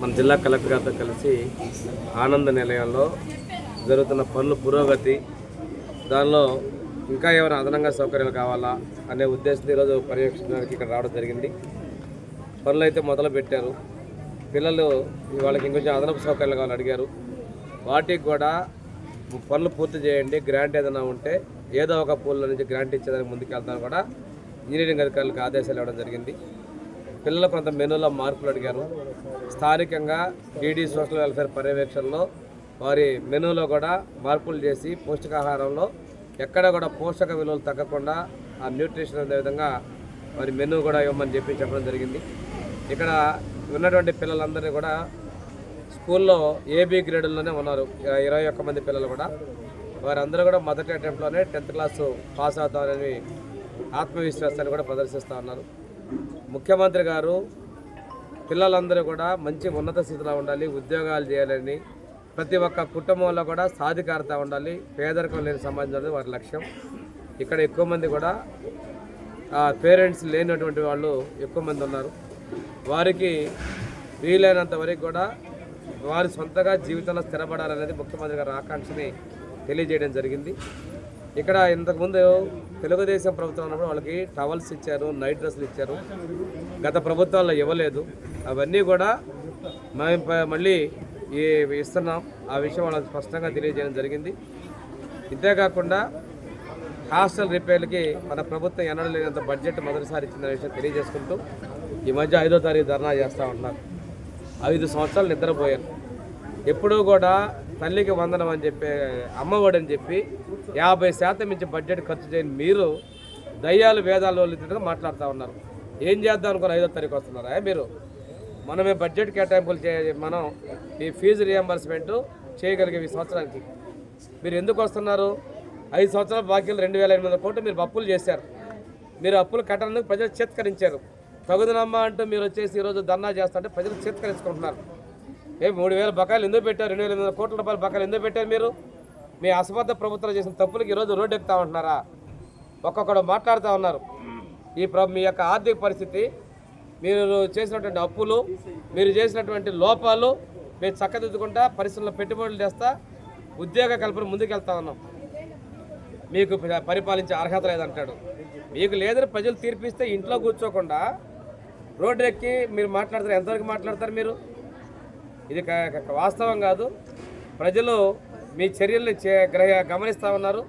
మన జిల్లా కలెక్టర్ గారితో కలిసి ఆనంద నిలయంలో జరుగుతున్న పనుల పురోగతి, దానిలో ఇంకా ఏమైనా అదనంగా సౌకర్యాలు కావాలా అనే ఉద్దేశంతో ఈరోజు పర్యవేక్షించడానికి ఇక్కడ రావడం జరిగింది. పనులు అయితే మొదలు పెట్టారు. పిల్లలు వాళ్ళకి ఇంకొంచెం అదనపు సౌకర్యాలు కావాలని అడిగారు. వాటికి కూడా పనులు పూర్తి చేయండి, గ్రాంట్ ఏదైనా ఉంటే ఏదో ఒక పూల్లో నుంచి గ్రాంట్ ఇచ్చేదానికి ముందుకు వెళ్తాను కూడా ఇంజనీరింగ్ అధికారులకు ఆదేశాలు ఇవ్వడం జరిగింది. పిల్లలు కొంత మెనూలో మార్పులు అడిగారు. స్థానికంగా డీడీ సోషల్ వెల్ఫేర్ పర్యవేక్షణలో వారి మెనూలో కూడా మార్పులు చేసి పౌష్టికాహారంలో ఎక్కడ కూడా పోషక విలువలు తగ్గకుండా ఆ న్యూట్రిషన్ అనే విధంగా వారి మెనూ కూడా ఇవ్వమని చెప్పడం జరిగింది. ఇక్కడ ఉన్నటువంటి పిల్లలందరినీ కూడా స్కూల్లో ఏబీ గ్రేడుల్లోనే ఉన్నారు. 21 మంది పిల్లలు కూడా వారందరూ కూడా మొదటి అటెంప్ట్లోనే 10th క్లాసు పాస్ అవుతారని ఆత్మవిశ్వాసాన్ని కూడా ప్రదర్శిస్తూ ఉన్నారు. ముఖ్యమంత్రి గారు పిల్లలందరూ కూడా మంచి ఉన్నత స్థితిలో ఉండాలి, ఉద్యోగాలు చేయాలని, ప్రతి ఒక్క కుటుంబంలో కూడా సాధికారత ఉండాలి, పేదరికం లేని సమాజం వారి లక్ష్యం. ఇక్కడ ఎక్కువ మంది కూడా పేరెంట్స్ లేనటువంటి వాళ్ళు ఎక్కువ మంది ఉన్నారు. వారికి వీలైనంత వరకు కూడా వారి సొంతగా జీవితంలో స్థిరపడాలనేది ముఖ్యమంత్రి గారి ఆకాంక్షని తెలియజేయడం జరిగింది. ఇక్కడ ఇంతకుముందు తెలుగుదేశం ప్రభుత్వం ఉన్నప్పుడు వాళ్ళకి టవల్స్ ఇచ్చారు, నైట్ డ్రెస్సులు ఇచ్చారు. గత ప్రభుత్వాల్లో ఇవ్వలేదు. అవన్నీ కూడా మేము మళ్ళీ ఇస్తున్నాం. ఆ విషయం వాళ్ళకి స్పష్టంగా తెలియజేయడం జరిగింది. ఇంతేకాకుండా హాస్టల్ రిపేర్లకి మన ప్రభుత్వం ఎన్నడూ లేనంత బడ్జెట్ మొదటిసారి ఇచ్చిన విషయం తెలియజేసుకుంటూ ఈ మధ్య 5వ తారీఖు ధర్నా చేస్తూ ఉంటున్నారు. 5 సంవత్సరాలు నిద్రపోయారు. ఎప్పుడూ కూడా తల్లికి వందనం అని చెప్పి, అమ్మఒడి అని చెప్పి 50% మించి బడ్జెట్ ఖర్చు చేయని మీరు దయ్యాలు వేదాలు వాళ్ళతో మాట్లాడుతూ ఉన్నారు. ఏం చేద్దాం అనుకుని 5వ తారీఖు వస్తున్నారా మీరు? మనమే బడ్జెట్ కేటాయింపులు మనం ఈ ఫీజు రియంబర్స్మెంట్ చేయగలిగే ఈ సంవత్సరానికి మీరు ఎందుకు వస్తున్నారు? 5 సంవత్సరాల బాకీలు 2,800 కోట్లు మీరు అప్పులు చేశారు. మీరు అప్పులు కట్టడానికి ప్రజలు చేత్కరించారు. తగుదనమ్మా అంటూ మీరు వచ్చేసి ఈరోజు ధర్నా చేస్తుంటే ప్రజలు చేత్కరించుకుంటున్నారు. 3,000 బకాయిలు ఎందుకు పెట్టారు? 2,800 కోట్ల రూపాయల బకాయిలు ఎందుకు పెట్టారు మీరు? మీ అసమర్థ ప్రభుత్వం చేసిన తప్పులకి ఈరోజు రోడ్డు ఎక్కుతా ఉంటున్నారా? ఒక్కొక్కడు మాట్లాడుతూ ఉన్నారు. మీ యొక్క ఆర్థిక పరిస్థితి, మీరు చేసినటువంటి అప్పులు, మీరు చేసినటువంటి లోపాలు మీరు చక్కదిద్దుకుంటా పరిశ్రమలో పెట్టుబడులు చేస్తా ఉద్యోగ కల్పన ముందుకెళ్తా ఉన్నాం. మీకు పరిపాలించే అర్హత లేదంటాడు. మీకు లేదని ప్రజలు తీర్పిస్తే ఇంట్లో కూర్చోకుండా రోడ్డు ఎక్కి మీరు మాట్లాడతారు. ఎంతవరకు మాట్లాడతారు మీరు? ఇది వాస్తవం కాదు. ప్రజలు మీ చర్యల్ని గమనిస్తూ ఉన్నారు.